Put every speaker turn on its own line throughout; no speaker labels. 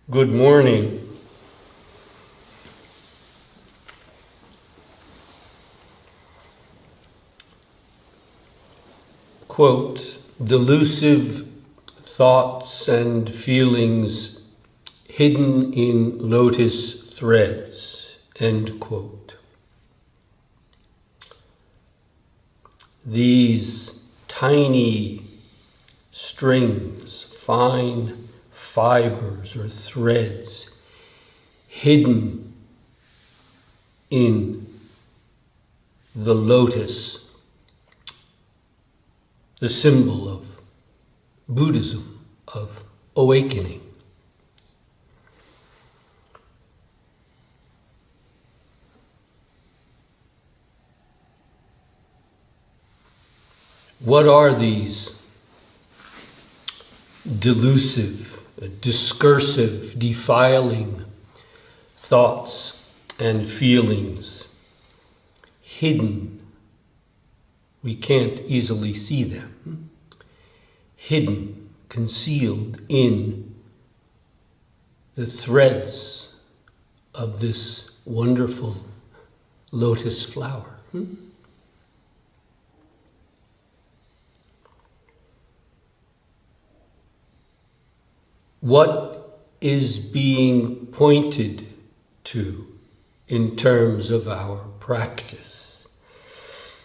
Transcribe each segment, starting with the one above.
Good morning. Quote, delusive thoughts and feelings hidden in lotus threads, end quote. These tiny strings, fine fibers or threads hidden in the lotus, the symbol of Buddhism, of awakening. What are these delusive, discursive, defiling thoughts and feelings hidden? We can't easily see them. Hidden, concealed in the threads of this wonderful lotus flower. What is being pointed to in terms of our practice?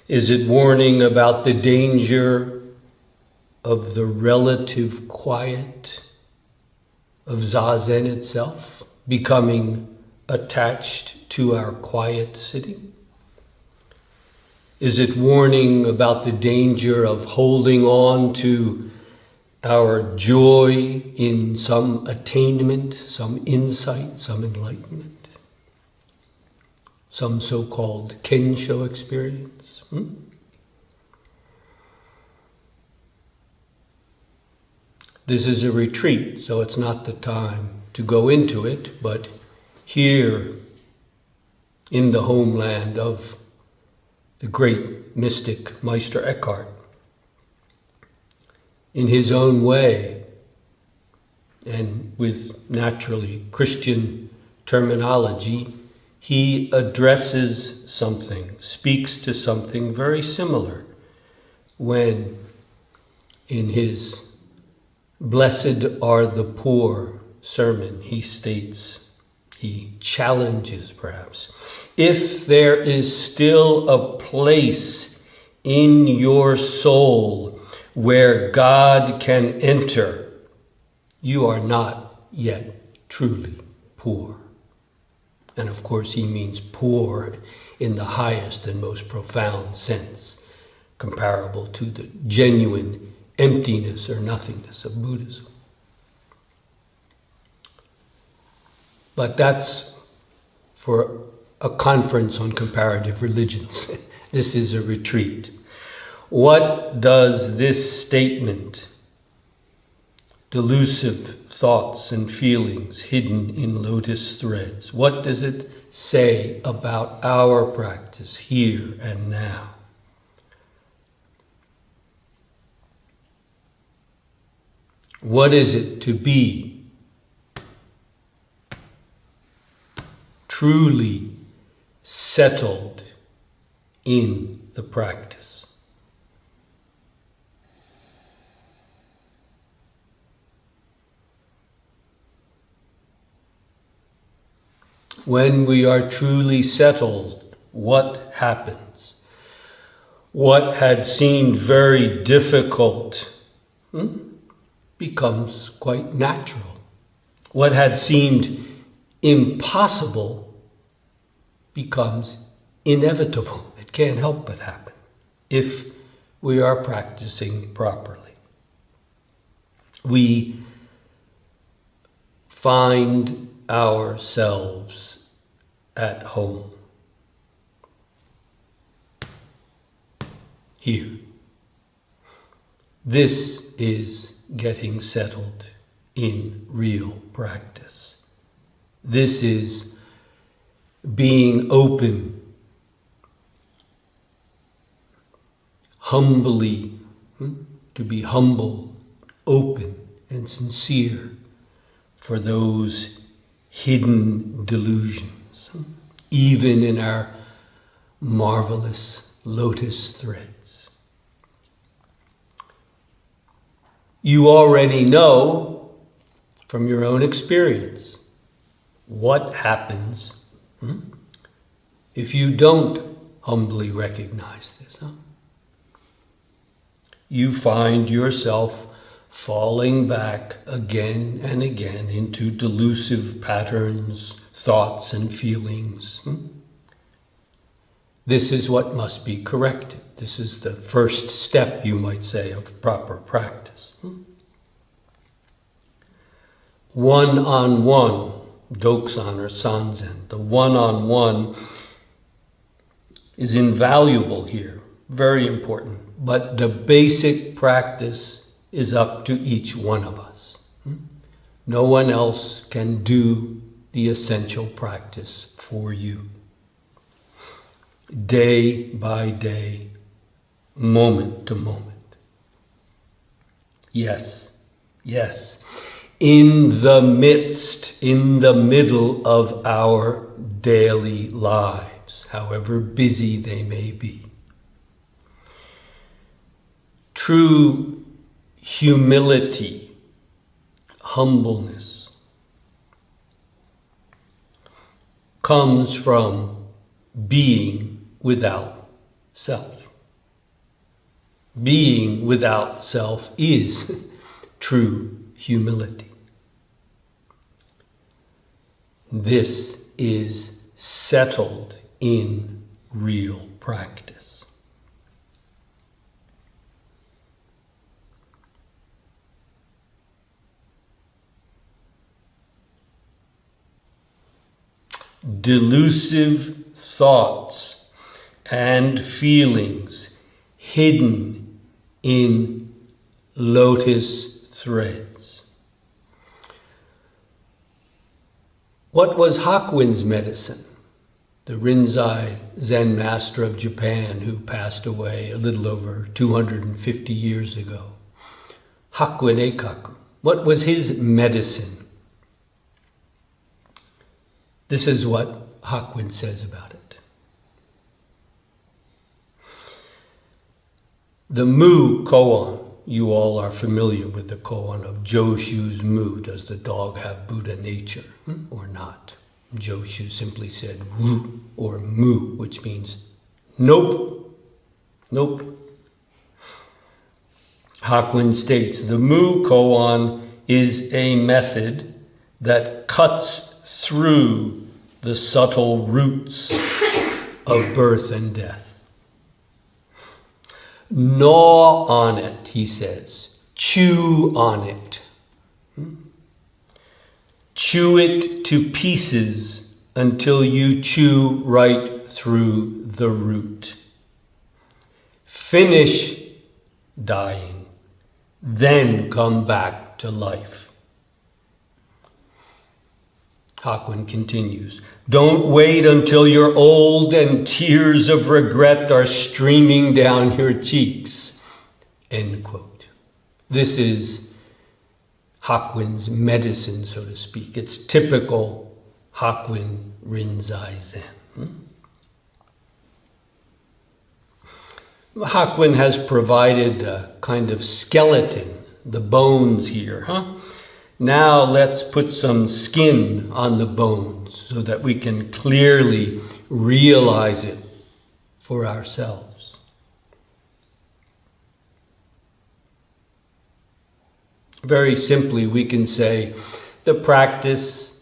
Is it warning about the danger of the relative quiet of Zazen itself, becoming attached to our quiet sitting? Is it warning about the danger of holding on to our joy in some attainment, some insight, some enlightenment, some so-called Kensho experience? This is a retreat, so it's not the time to go into it, but here in the homeland of the great mystic Meister Eckhart, in his own way, and with naturally Christian terminology, he addresses something, speaks to something very similar when in his Blessed Are the Poor sermon, he states, he challenges perhaps, if there is still a place in your soul where God can enter, you are not yet truly poor. And of course he means poor in the highest and most profound sense, comparable to the genuine emptiness or nothingness of Buddhism. But that's for a conference on comparative religions. This is a retreat. What does this statement, delusive thoughts and feelings hidden in lotus threads, what does it say about our practice here and now? What is it to be truly settled in the practice? When we are truly settled, what happens? What had seemed very difficult becomes quite natural. What had seemed impossible becomes inevitable. It can't help but happen if we are practicing properly. We find ourselves at home here. This is getting settled in real practice. This is being open, humbly, to be humble, open, and sincere for those hidden delusions, even in our marvelous lotus threads. You already know from your own experience what happens if you don't humbly recognize this. You find yourself falling back again and again into delusive patterns, thoughts, and feelings. This is what must be corrected. This is the first step, you might say, of proper practice. One-on-one, doksan or sanzen, the one-on-one is invaluable here, very important. But the basic practice is up to each one of us. No one else can do the essential practice for you. Day by day, moment to moment. Yes, yes. In the midst, in the middle of our daily lives, however busy they may be. True humility, humbleness, comes from being without self. Being without self is true humility. This is settled in real practice. Delusive thoughts and feelings hidden in lotus threads. What was Hakuin's medicine? The Rinzai Zen master of Japan who passed away a little over 250 years ago. Hakuin Eikaku. What was his medicine? This is what Hakuin says about it. The Mu koan, you all are familiar with the koan of Joshu's Mu. Does the dog have Buddha nature or not? Joshu simply said Wu or Mu, which means nope, nope. Hakuin states, the Mu koan is a method that cuts through the subtle roots of birth and death. Gnaw on it, he says. Chew on it. Chew it to pieces until you chew right through the root. Finish dying, then come back to life. Hakuin continues, don't wait until you're old and tears of regret are streaming down your cheeks. End quote. This is Hakuin's medicine, so to speak. It's typical Hakuin Rinzai Zen. Hakuin has provided a kind of skeleton, the bones here, Now let's put some skin on the bones so that we can clearly realize it for ourselves. Very simply, we can say the practice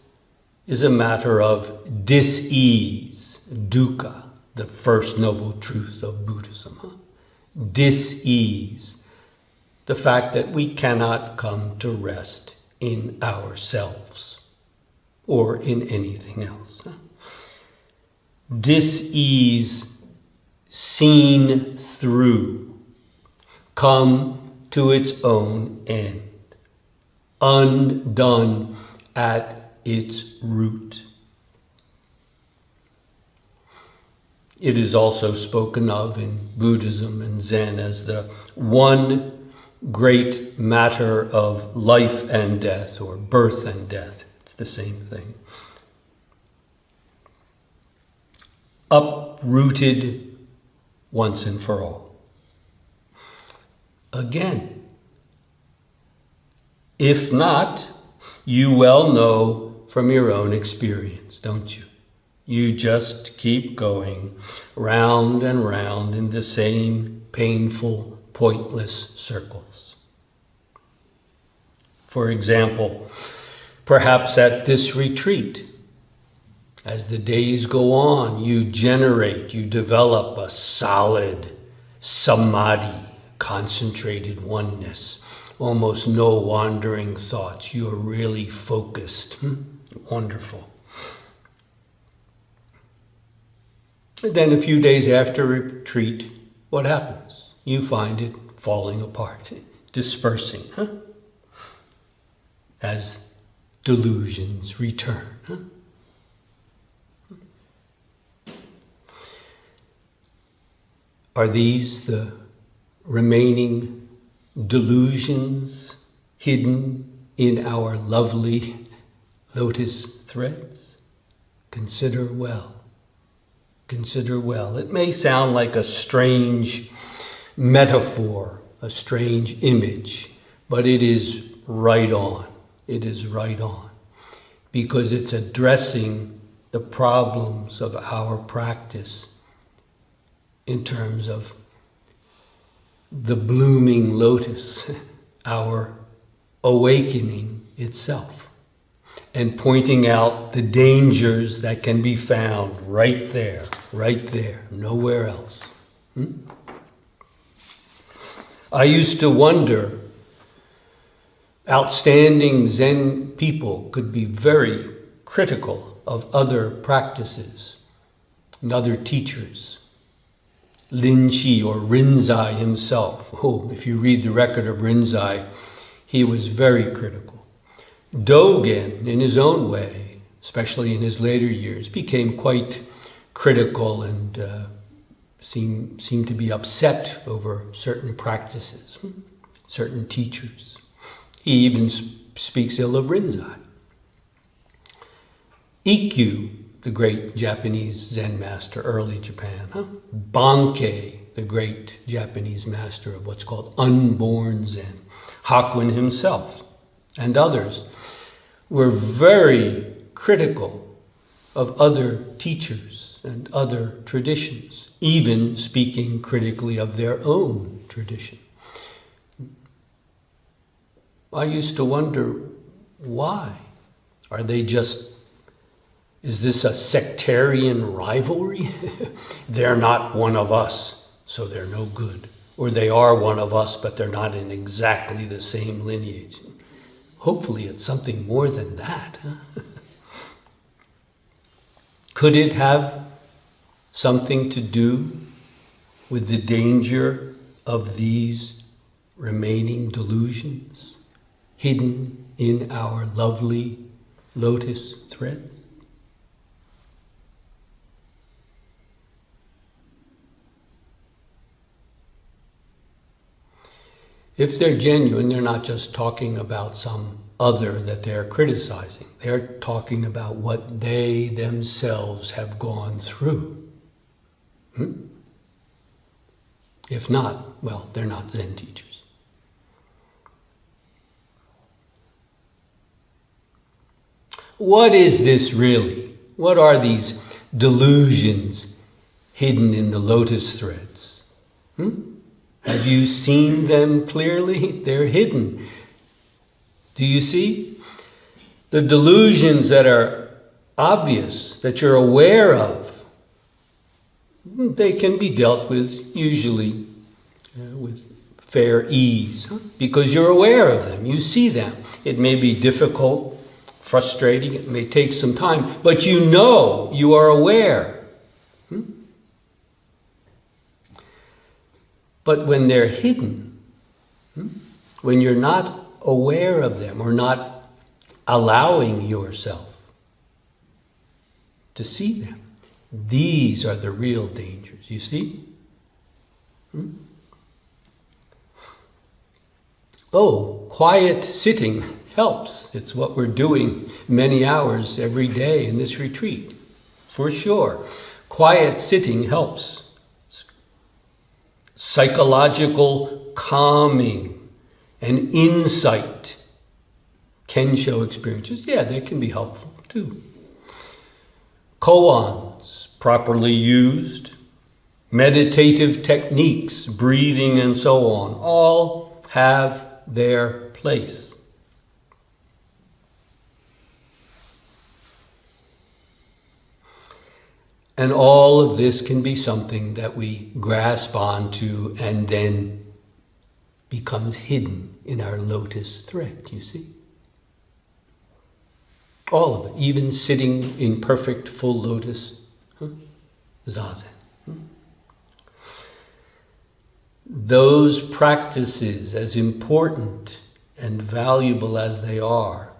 is a matter of dis-ease, dukkha, the first noble truth of Buddhism. Dis-ease, the fact that we cannot come to rest in ourselves or in anything else. Dis-ease seen through, come to its own end, undone at its root. It is also spoken of in Buddhism and Zen as the one great matter of life and death, or birth and death. It's the same thing. Uprooted once and for all. Again, if not, you well know from your own experience, don't you? You just keep going round and round in the same painful, pointless circles. For example, perhaps at this retreat, as the days go on, you develop a solid samadhi, concentrated oneness, almost no wandering thoughts. You're really focused. Wonderful. And then a few days after retreat, what happens? You find it falling apart, dispersing, as delusions return. Are these the remaining delusions hidden in our lovely lotus threads? Consider well. Consider well. It may sound like a strange metaphor, a strange image, but it is right on. It is right on. Because it's addressing the problems of our practice in terms of the blooming lotus, our awakening itself, and pointing out the dangers that can be found right there, nowhere else. I used to wonder, outstanding Zen people could be very critical of other practices and other teachers. Rinzai or Rinzai himself, if you read the record of Rinzai, he was very critical. Dogen, in his own way, especially in his later years, became quite critical and seemed to be upset over certain practices, certain teachers. He even speaks ill of Rinzai. Ikkyu, the great Japanese Zen master, early Japan. Bankei, the great Japanese master of what's called unborn Zen. Hakuin himself and others were very critical of other teachers and other traditions, even speaking critically of their own tradition. I used to wonder, why? Are they just Is this a sectarian rivalry? They're not one of us, so they're no good. Or they are one of us, but they're not in exactly the same lineage. Hopefully it's something more than that. Could it have something to do with the danger of these remaining delusions hidden in our lovely lotus threads? If they're genuine, they're not just talking about some other that they're criticizing. They're talking about what they themselves have gone through. If not, well, they're not Zen teachers. What is this really? What are these delusions hidden in the lotus threads? Have you seen them clearly? They're hidden. Do you see? The delusions that are obvious, that you're aware of, they can be dealt with usually with fair ease, because you're aware of them, you see them. It may be difficult, frustrating, it may take some time, but you know, you are aware. But when they're hidden, when you're not aware of them or not allowing yourself to see them, these are the real dangers, you see? Oh, quiet sitting helps. It's what we're doing many hours every day in this retreat, for sure. Quiet sitting helps. Psychological calming and insight can show experiences. Yeah, they can be helpful too. Koans, properly used, meditative techniques, breathing and so on, all have their place. And all of this can be something that we grasp onto and then becomes hidden in our lotus thread, you see? All of it, even sitting in perfect full lotus, zazen. Those practices, as important and valuable as they are,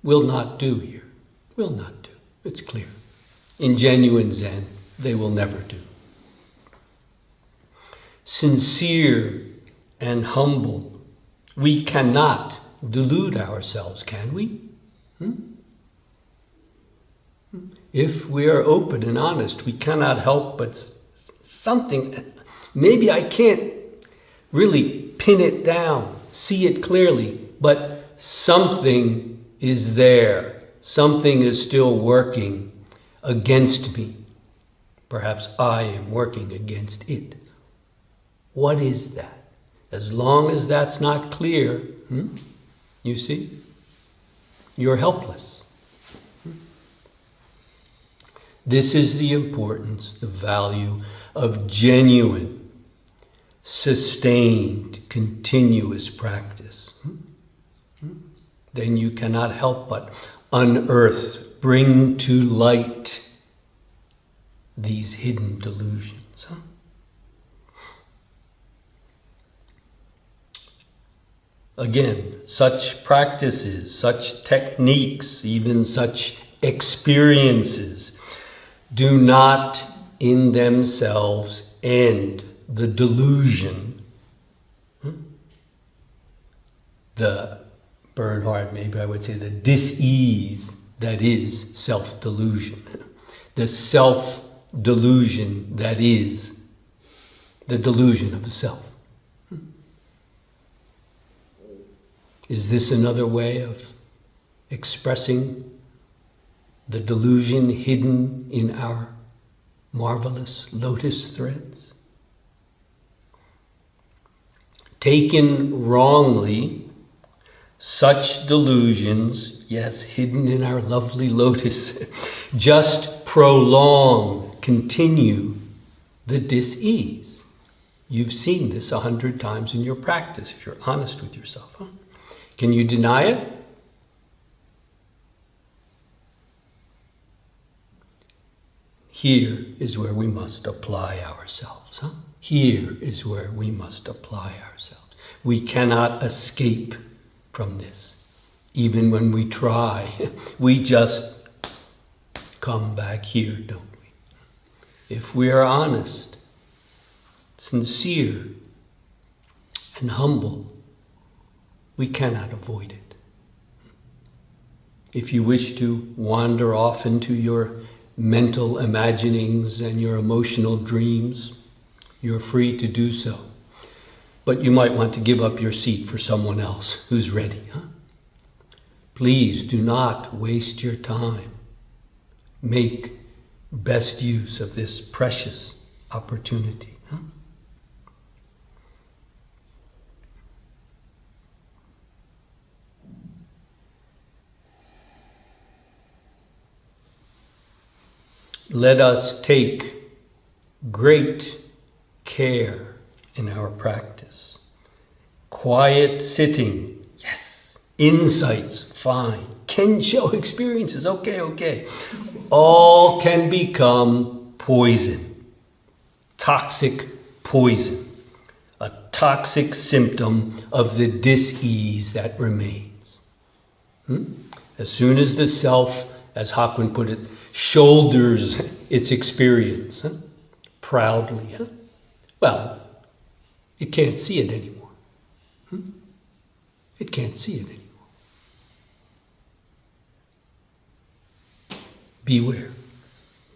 will not do here. Will not do. It's clear. In genuine Zen, they will never do. Sincere and humble, we cannot delude ourselves, can we? If we are open and honest, we cannot help but something. Maybe I can't really pin it down, see it clearly, but something is there. Something is still working against me. Perhaps I am working against it. What is that? As long as that's not clear, you see, you're helpless. This is the importance, the value of genuine, sustained, continuous practice. Then you cannot help but unearth, bring to light these hidden delusions. Again, such practices, such techniques, even such experiences do not in themselves end the delusion. The Bernhard, maybe I would say the dis-ease that is self-delusion. The self-delusion that is the delusion of the self. Is this another way of expressing the delusion hidden in our marvelous lotus threads? Taken wrongly, such delusions, yes, hidden in our lovely lotus, just prolong, continue the dis-ease. You've seen this 100 times in your practice, if you're honest with yourself. Can you deny it? Here is where we must apply ourselves. Here is where we must apply ourselves. We cannot escape from this. Even when we try, we just come back here, don't we? If we are honest, sincere, and humble, we cannot avoid it. If you wish to wander off into your mental imaginings and your emotional dreams, you're free to do so. But you might want to give up your seat for someone else who's ready. Please do not waste your time. Make best use of this precious opportunity. Let us take great care in our practice. Quiet sitting, yes. Insights, fine. Kensho experiences, okay. All can become poison. Toxic poison. A toxic symptom of the dis-ease that remains. As soon as the self, as Hakuin put it, shoulders its experience proudly. Well, it can't see it anymore. It can't see it anymore. Beware.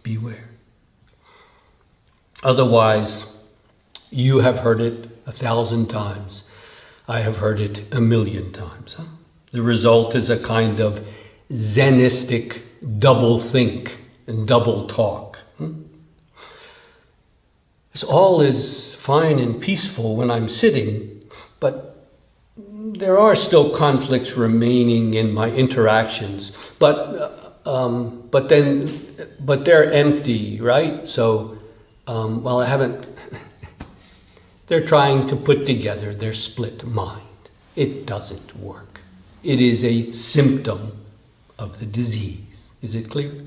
Beware. Otherwise, you have heard it 1,000 times. I have heard it 1,000,000 times. Huh? The result is a kind of Zenistic double think and double talk. This all is fine and peaceful when I'm sitting, but there are still conflicts remaining in my interactions. But they're empty, right? So, I haven't. They're trying to put together their split mind. It doesn't work. It is a symptom of the disease. Is it clear?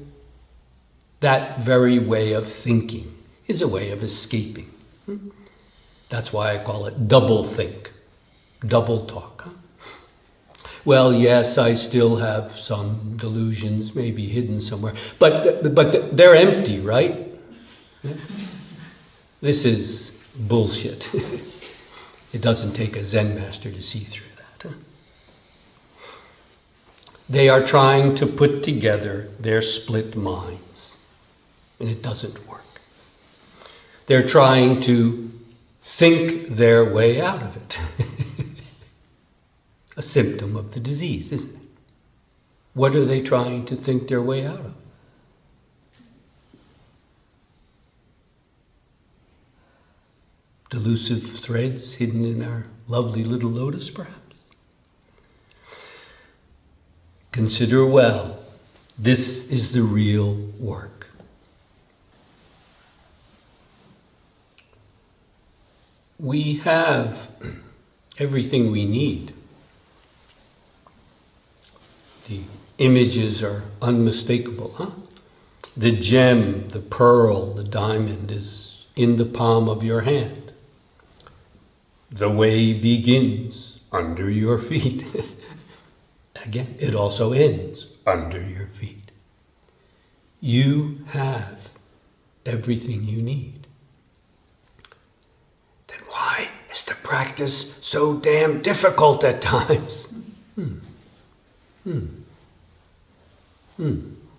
That very way of thinking is a way of escaping. That's why I call it double think, double talk. Huh? Well, yes, I still have some delusions, maybe hidden somewhere, but they're empty, right? This is bullshit. It doesn't take a Zen master to see through that. Huh? They are trying to put together their split minds, and it doesn't work. They're trying to think their way out of it. A symptom of the disease, isn't it? What are they trying to think their way out of? Delusive threads hidden in our lovely little lotus, perhaps? Consider well, this is the real work. We have everything we need. The images are unmistakable, huh? The gem, the pearl, the diamond is in the palm of your hand. The way begins under your feet. Again, it also ends under your feet. You have everything you need. Then why is the practice so damn difficult at times?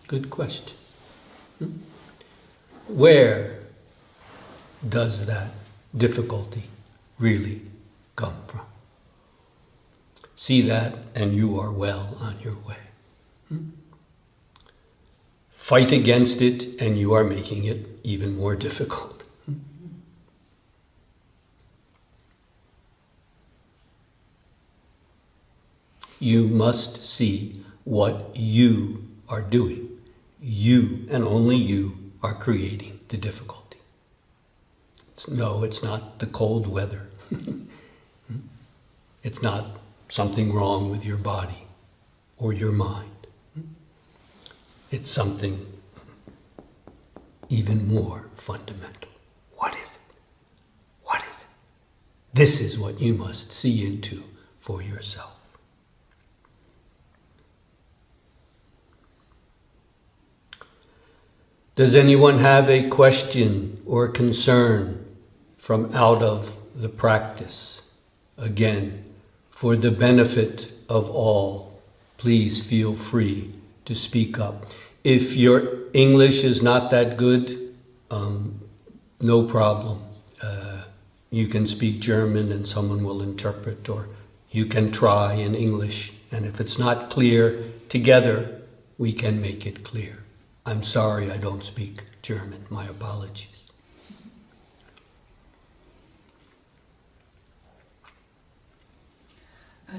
Good question. Where does that difficulty really come from? See that, and you are well on your way. Fight against it, and you are making it even more difficult. You must see what you are doing. You, and only you, are creating the difficulty. No, it's not the cold weather. It's not something wrong with your body or your mind. It's something even more fundamental. What is it? What is it? This is what you must see into for yourself. Does anyone have a question or concern from out of the practice? Again, for the benefit of all, please feel free to speak up. If your English is not that good, no problem. You can speak German and someone will interpret, or you can try in English. And if it's not clear, together we can make it clear. I'm sorry I don't speak German. My apologies.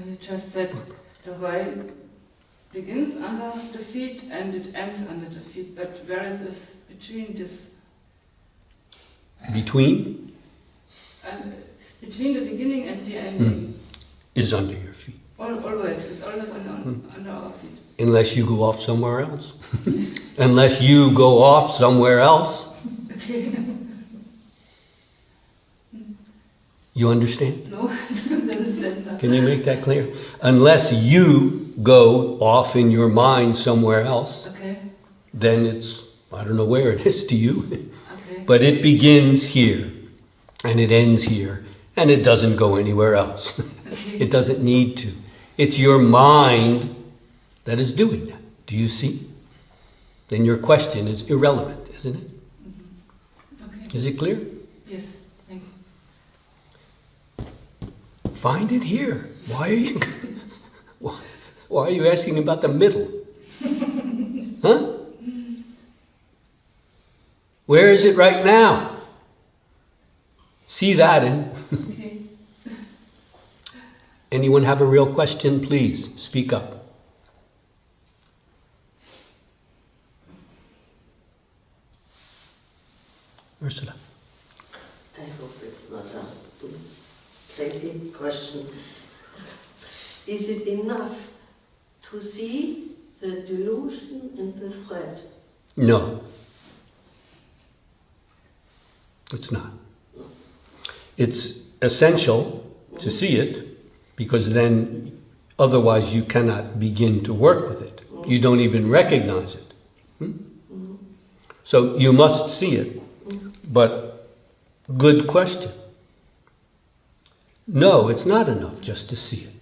You just said the way begins under the feet and it ends under the feet, but where is this between this?
Between?
Between the beginning and the ending.
Is under your feet.
Always. It's always under our feet.
Unless you go off somewhere else. Unless you go off somewhere else.
Okay.
You understand?
No, I don't understand that.
Can you make that clear? Unless you go off in your mind somewhere else,
Okay.
then it's, I don't know where it is to you.
Okay.
But it begins here, and it ends here, and it doesn't go anywhere else.
Okay.
It doesn't need to. It's your mind that is doing that. Do you see? Then your question is irrelevant, isn't it?
Okay.
Is it clear?
Yes, thank you.
Find it here. Why are you why are you asking about the middle? Huh? Where is it right now? See that in.
Okay.
Anyone have a real question? Please speak up. Ursula.
I hope it's not a crazy question. Is it enough to see the delusion in the thread?
No. It's not. It's essential to see it, because then otherwise you cannot begin to work with it. You don't even recognize it. So you must see it. But good question. No, it's not enough just to see it.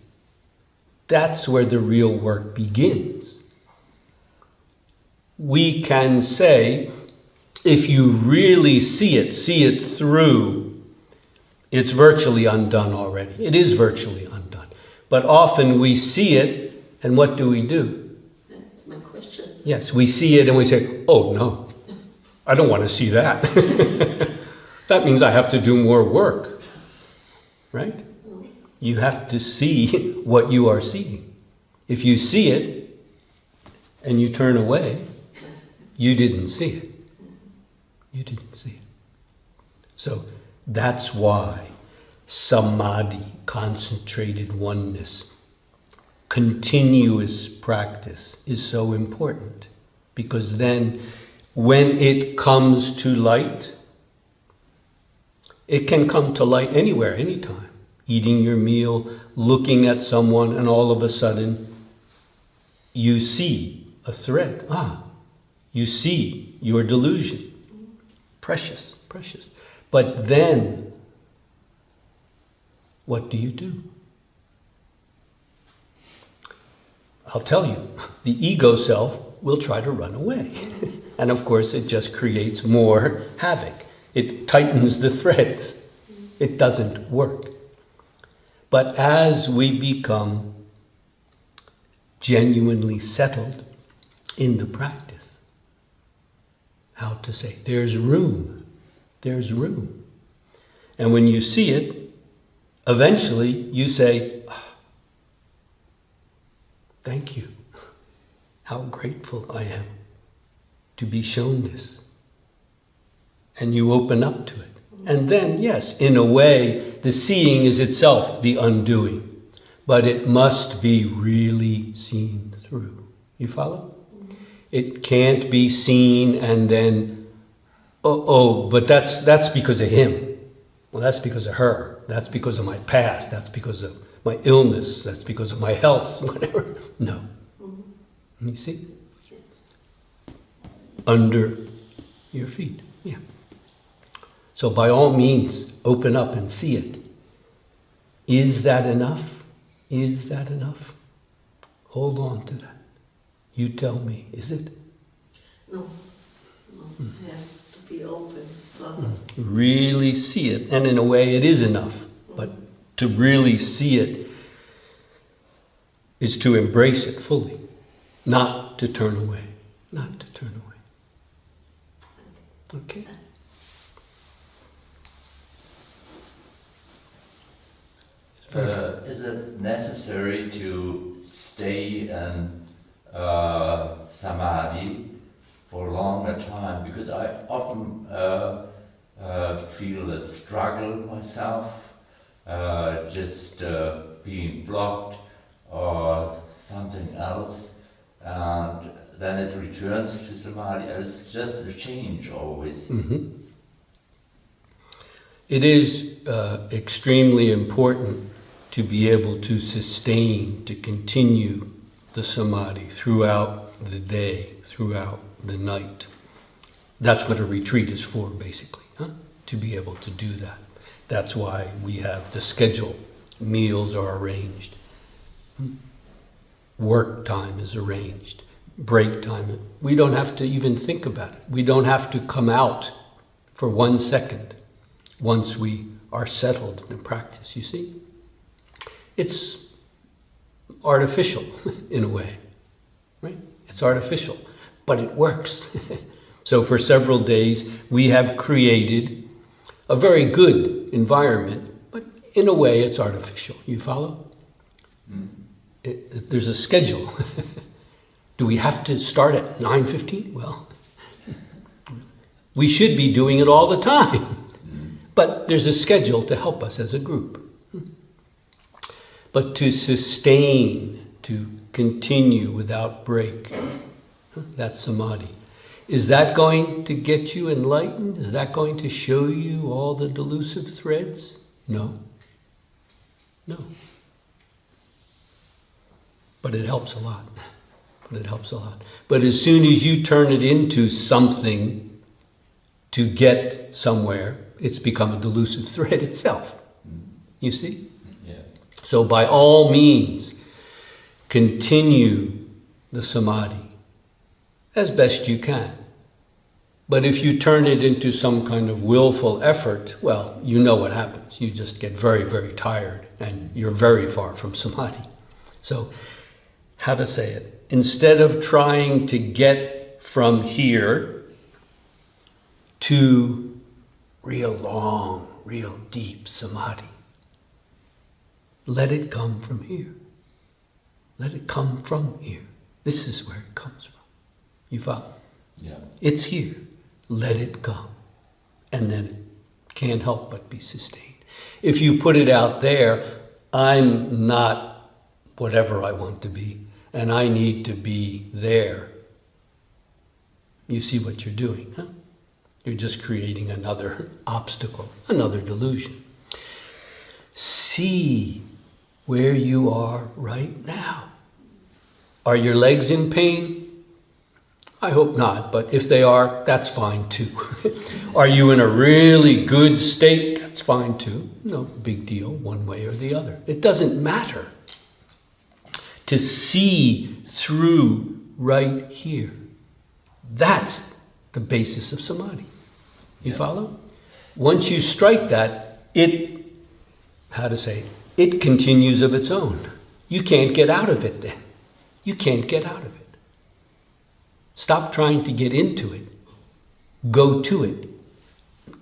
That's where the real work begins. We can say, if you really see it through, it's virtually undone already. It is virtually undone. But often we see it, and what do?
That's my question.
Yes, we see it and we say, oh no, I don't want to see that. That means I have to do more work, right? You have to see what you are seeing. If you see it and you turn away, you didn't see it. You didn't see it. So that's why samadhi, concentrated oneness, continuous practice is so important. Because then when it comes to light, it can come to light anywhere, anytime. Eating your meal, looking at someone, and all of a sudden you see a thread. You see your delusion. Precious, precious. But then, what do? I'll tell you, the ego self will try to run away. And of course, it just creates more havoc. It tightens the threads. It doesn't work. But as we become genuinely settled in the practice, how to say, there's room. And when you see it, eventually you say, thank you. How grateful I am to be shown this. And you open up to it. And then, yes, in a way, the seeing is itself the undoing. But it must be really seen through. You follow? It can't be seen and then, but that's because of him. Well, that's because of her. That's because of my past. That's because of my illness. That's because of my health, whatever. No. You see?
Yes.
Under your feet. Yeah. So by all means, open up and see it. Is that enough? Is that enough? Hold on to that. You tell me, is it?
No. I have to be open.
Really see it. And in a way, it is enough. But to really see it is to embrace it fully. Not to turn away. Not to turn away. Okay?
Is it necessary to stay in samadhi for a longer time? Because I often feel a struggle myself, just being blocked or something else, and then it returns to samadhi. It's just a change always.
Mm-hmm. It is extremely important to be able to sustain, to continue the samadhi throughout the day, throughout the night. That's what a retreat is for, basically, to be able to do that. That's why we have the schedule. Meals are arranged. work time is arranged, break time. We don't have to even think about it. We don't have to come out for 1 second once we are settled in practice, you see? It's artificial in a way, right? It's artificial, but it works. So for several days, we have created a very good environment, but in a way it's artificial. You follow? There's a schedule. Do we have to start at 9:15? Well, we should be doing it all the time. But there's a schedule to help us as a group. But to sustain, to continue without break, that's samadhi. Is that going to get you enlightened? Is that going to show you all the delusive threads? No. No. But it helps a lot. But as soon as you turn it into something to get somewhere, it's become a delusive thread itself. You see?
Yeah.
So by all means, continue the samadhi as best you can. But if you turn it into some kind of willful effort, well, you know what happens. You just get very, very tired and you're very far from samadhi. So, how to say it? Instead of trying to get from here to real long, real deep samadhi, let it come from here. Let it come from here. This is where it comes from. You follow?
Yeah.
It's here. Let it come. And then it can't help but be sustained. If you put it out there, I'm not whatever I want to be, and I need to be there. You see what you're doing, huh? You're just creating another obstacle, another delusion. See where you are right now. Are your legs in pain? I hope not, but if they are, that's fine too. Are you in a really good state? That's fine too. No big deal, one way or the other. It doesn't matter. To see through right here, that's the basis of samadhi. You follow? Once you strike that, it continues of its own. You can't get out of it then. You can't get out of it. Stop trying to get into it. Go to it.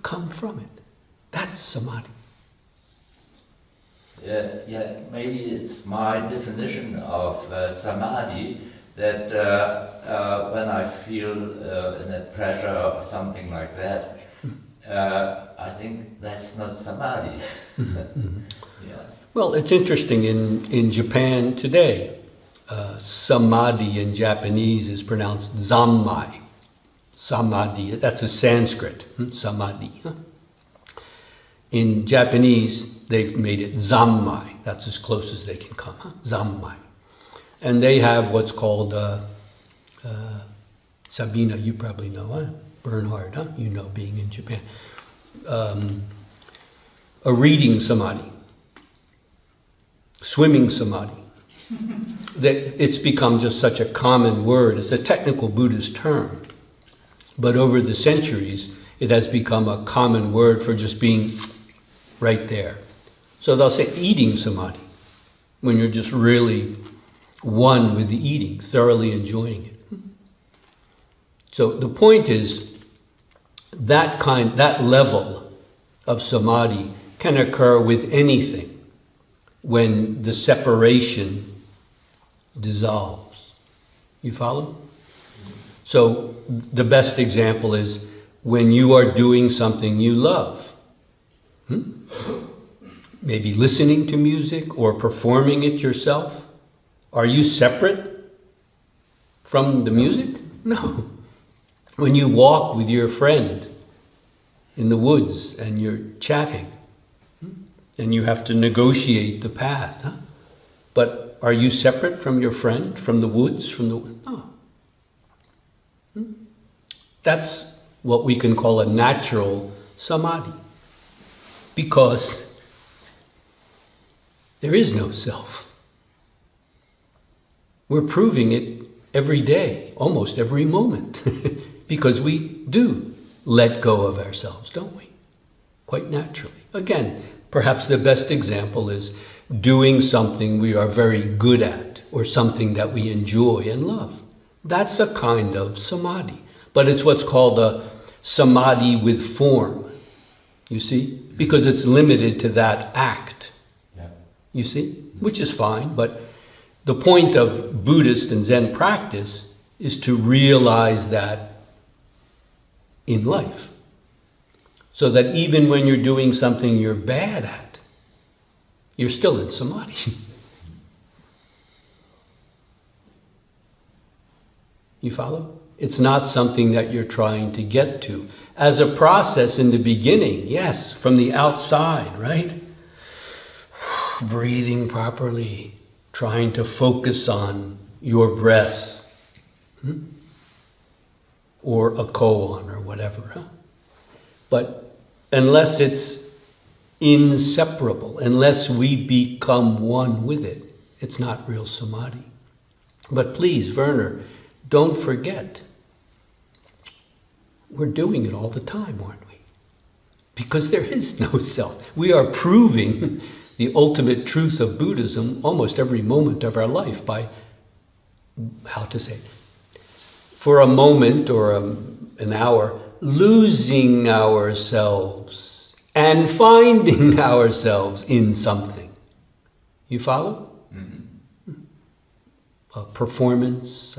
Come from it. That's samadhi.
Yeah, maybe it's my definition of samadhi that when I feel in a pressure or something like that, I think that's not samadhi. Yeah.
Well, it's interesting in Japan today. Samadhi in Japanese is pronounced zammai. Samadhi, that's a Sanskrit, samadhi. In Japanese, they've made it zammai. That's as close as they can come, zammai. And they have what's called, Sabina, you probably know, huh? Bernhard, huh? You know, being in Japan. A reading samadhi, swimming samadhi. That it's become just such a common word. It's a technical Buddhist term. But over the centuries, it has become a common word for just being right there. So they'll say eating samadhi, when you're just really one with the eating, thoroughly enjoying it. So the point is, that level of samadhi can occur with anything when the separation dissolves. You follow? So the best example is when you are doing something you love. Maybe listening to music or performing it yourself. Are you separate from the music? No. When you walk with your friend in the woods and you're chatting and you have to negotiate the path, huh? But are you separate from your friend, from the woods, No. That's what we can call a natural samadhi. Because there is no self. We're proving it every day, almost every moment, because we do let go of ourselves, don't we? Quite naturally. Again, perhaps the best example is doing something we are very good at, or something that we enjoy and love. That's a kind of samadhi, but it's what's called a samadhi with form, you see? Because it's limited to that act, you see? Which is fine, but the point of Buddhist and Zen practice is to realize that in life. So that even when you're doing something you're bad at, you're still in samadhi. You follow? It's not something that you're trying to get to. As a process in the beginning, yes, from the outside, right? Breathing properly, trying to focus on your breath, or a koan or whatever. But unless it's inseparable, unless we become one with it, it's not real samadhi. But please, Werner, don't forget, we're doing it all the time, aren't we? Because there is no self. We are proving the ultimate truth of Buddhism almost every moment of our life by, how to say, for a moment or an hour, losing ourselves and finding ourselves in something. You follow? Mm-hmm. A performance,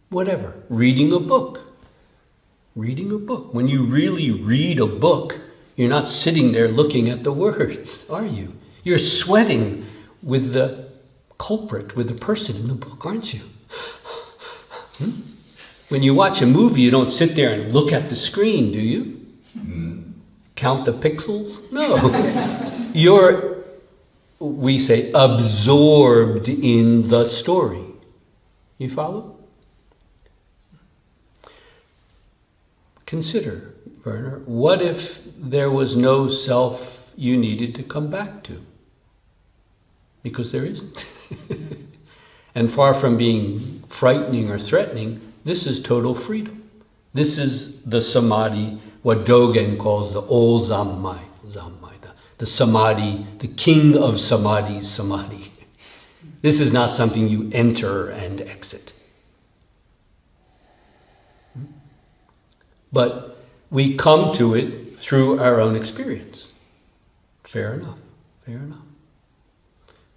whatever. Reading a book. Reading a book. When you really read a book, you're not sitting there looking at the words, are you? You're sweating with the culprit, with the person in the book, aren't you? When you watch a movie, you don't sit there and look at the screen, do you? Count the pixels? No. You're, we say, absorbed in the story. You follow? Consider, Werner, what if there was no self you needed to come back to? Because there isn't. And far from being frightening or threatening, this is total freedom. This is the samadhi, what Dogen calls the old zammai, the samadhi, the king of samadhis, samadhi. This is not something you enter and exit. But we come to it through our own experience. Fair enough, fair enough.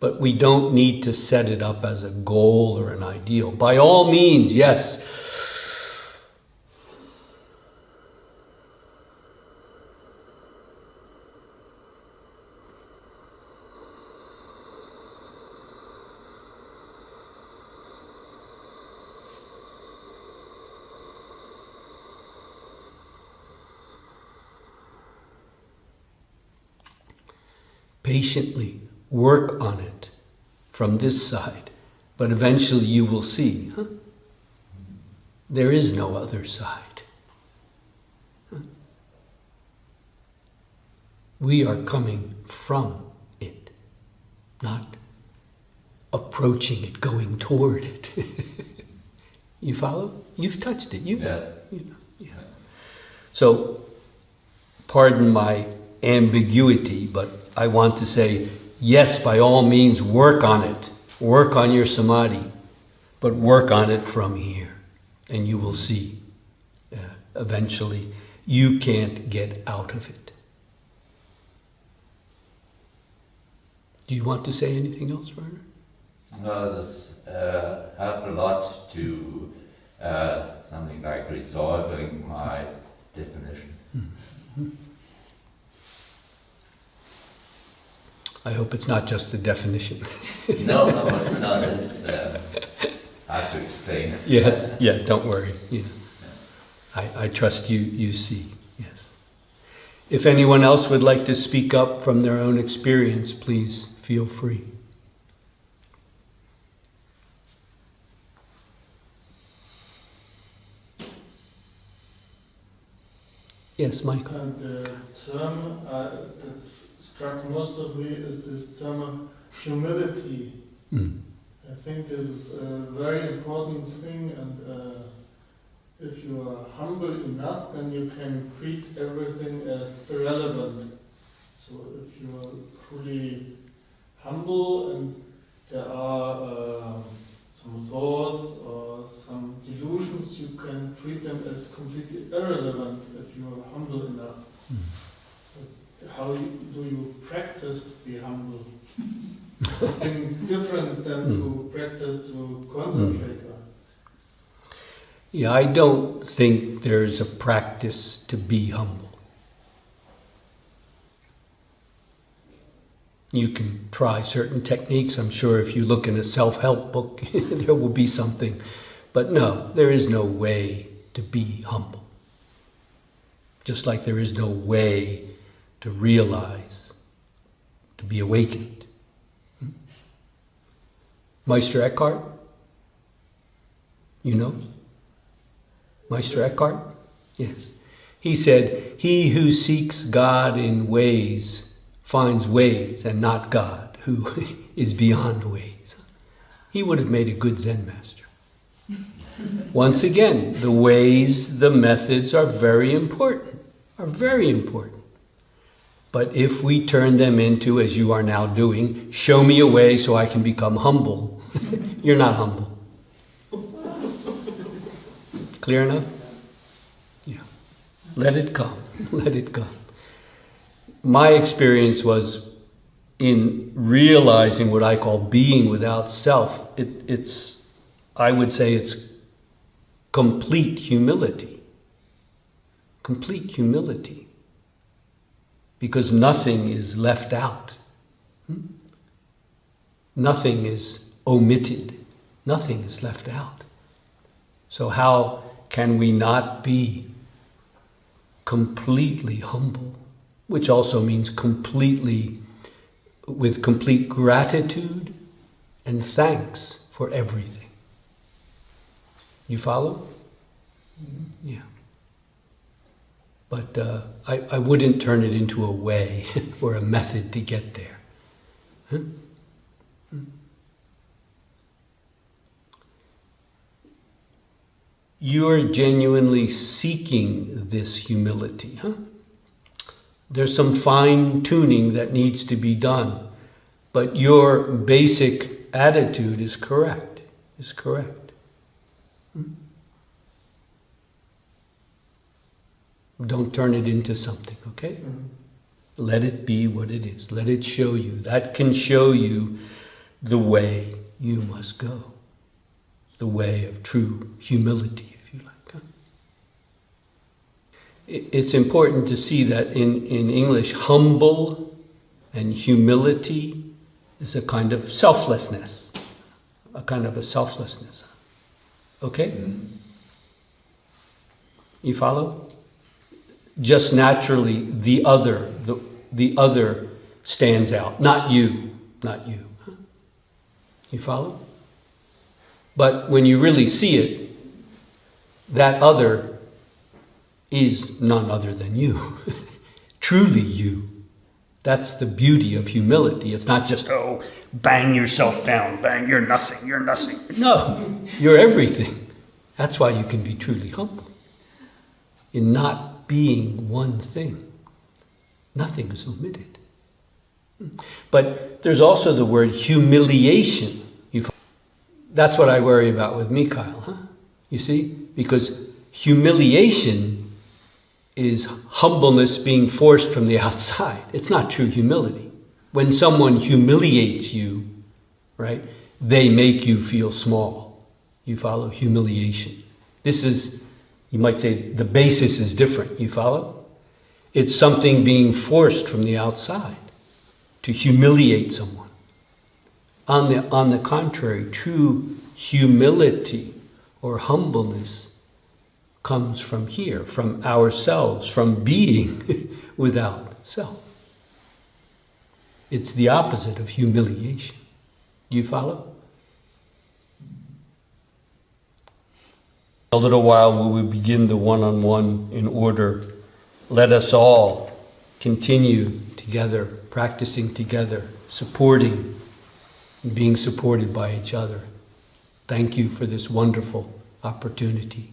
But we don't need to set it up as a goal or an ideal. By all means, yes. Patiently work on it from this side, but eventually you will see, there is no other side. We are coming from it, not approaching it, going toward it. You follow? You've touched it. You know. Yeah. So, pardon my ambiguity, but I want to say, yes, by all means, work on it. Work on your samadhi, but work on it from here. And you will see, eventually, you can't get out of it. Do you want to say anything else, Werner?
No, this helped a lot to something like resolving my definition.
Mm-hmm. I hope it's not just the definition.
No, it's hard to explain.
Yes, yeah, don't worry. Yeah. I trust you see, yes. If anyone else would like to speak up from their own experience, please feel free. Yes, Michael.
And the term that struck most of me is this term humility. I think this is a very important thing, and if you are humble enough, then you can treat everything as irrelevant. So if you are truly humble and there are some thoughts or some delusions, you can treat them as completely irrelevant if you are humble enough. But how do you practice to be humble? Something different than to practice to concentrate on.
Yeah, I don't think there's a practice to be humble. You can try certain techniques. I'm sure if you look in a self-help book, there will be something. But no, there is no way to be humble. Just like there is no way to realize, to be awakened. Meister Eckhart? You know? Meister Eckhart? Yes. He said, "He who seeks God in ways finds ways, and not God, who is beyond ways." He would have made a good Zen master. Once again, the ways, the methods are very important, But if we turn them into, as you are now doing, show me a way so I can become humble, you're not humble. Clear enough? Yeah. Let it come. Let it come. My experience was in realizing what I call being without self. I would say it's complete humility. Complete humility. Because nothing is left out. Nothing is omitted. Nothing is left out. So how can we not be completely humble? Which also means with complete gratitude and thanks for everything. You follow? Yeah. But I wouldn't turn it into a way or a method to get there. Huh? You're genuinely seeking this humility, huh? There's some fine-tuning that needs to be done, but your basic attitude is correct. Don't turn it into something, okay? Let it be what it is. Let it show you. That can show you the way you must go. The way of true humility, if you like. Huh? It's important to see that in English, humble and humility is a kind of selflessness. Okay? You follow? Just naturally, the other stands out. Not you. Huh? You follow? But when you really see it, that other is none other than you. Truly you. That's the beauty of humility. It's not just, bang yourself down, bang, you're nothing. No, you're everything. That's why you can be truly humble. In not being one thing. Nothing is omitted. But there's also the word humiliation. That's what I worry about with Mikhail, huh? You see? Because humiliation is humbleness being forced from the outside. It's not true humility. When someone humiliates you, right, they make you feel small. You follow? Humiliation. This is, you might say, the basis is different. You follow? It's something being forced from the outside to humiliate someone. On the contrary, true humility or humbleness comes from here, from ourselves, from being without self. It's the opposite of humiliation. Do you follow? A little while we will begin the one-on-one in order. Let us all continue together, practicing together, supporting and being supported by each other. Thank you for this wonderful opportunity.